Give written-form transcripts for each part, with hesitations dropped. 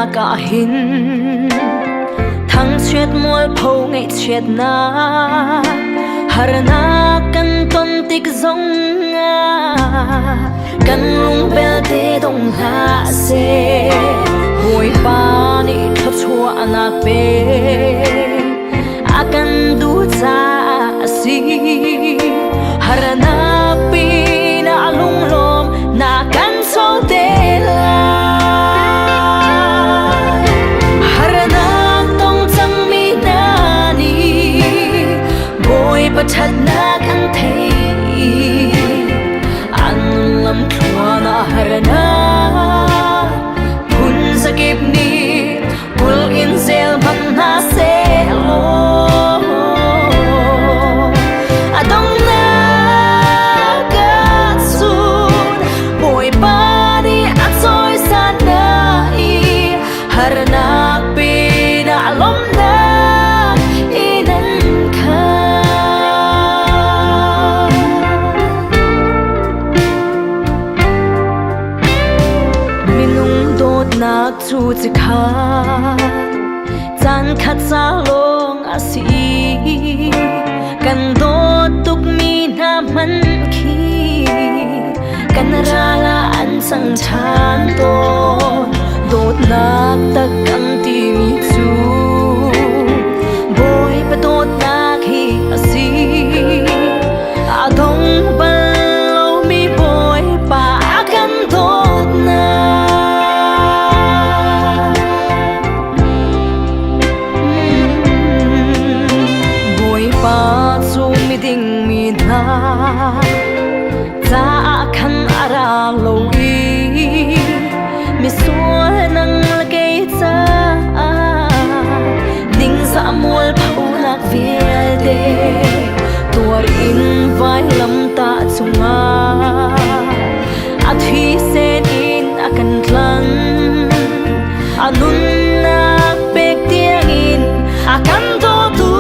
na cả hin thăng chuyết mual phâu ngày chuyết na har na kan ton tik zong nga kan lung bel te dong ha se boy pa ni thot chua anak pe akan du cha si har na pi na lung lom na kan so te la har na tong chang mi na ni boy pa chat na kan thei an lam thua na har na hun sakip ni pul in zel ban na se lo adong na ka sun boy pa ni at soy san na I har na pi na lom na inan ka minung dot nak chu chi kha chan khat sa long asi kan dot tuk mi na man khi kan ra la an sang chan to dot nak tak ang ti mi chu boy pa dot nak hi asi adong bal mi boy pa akan dot na ding mi na za khan ara lo I mi sual nang lagay cha ding za mul phau nak vial de tuar in vai lam ta chunga athi sen in akan tlang anun na pek tiang in akan do tu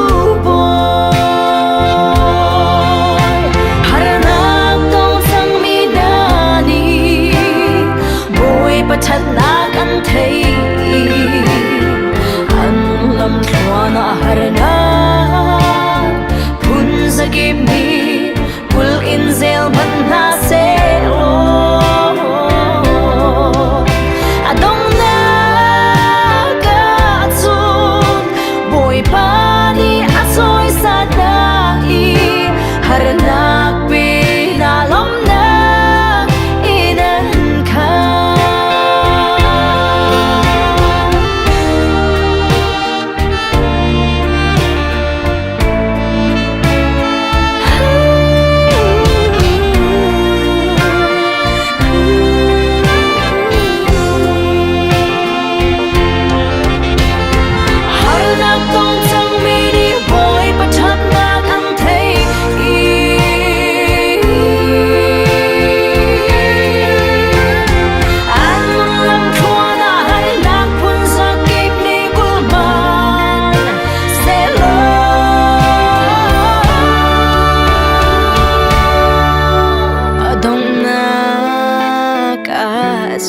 chat na kan thei an lam thua na har na phun zakip mi pul in zel ban na se lo adong na ka chun boy pa ni asoy sa na I har na pi na lom na inan ka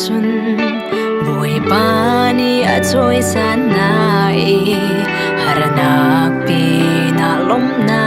sun boy pani a choi san nai har na pi na lom na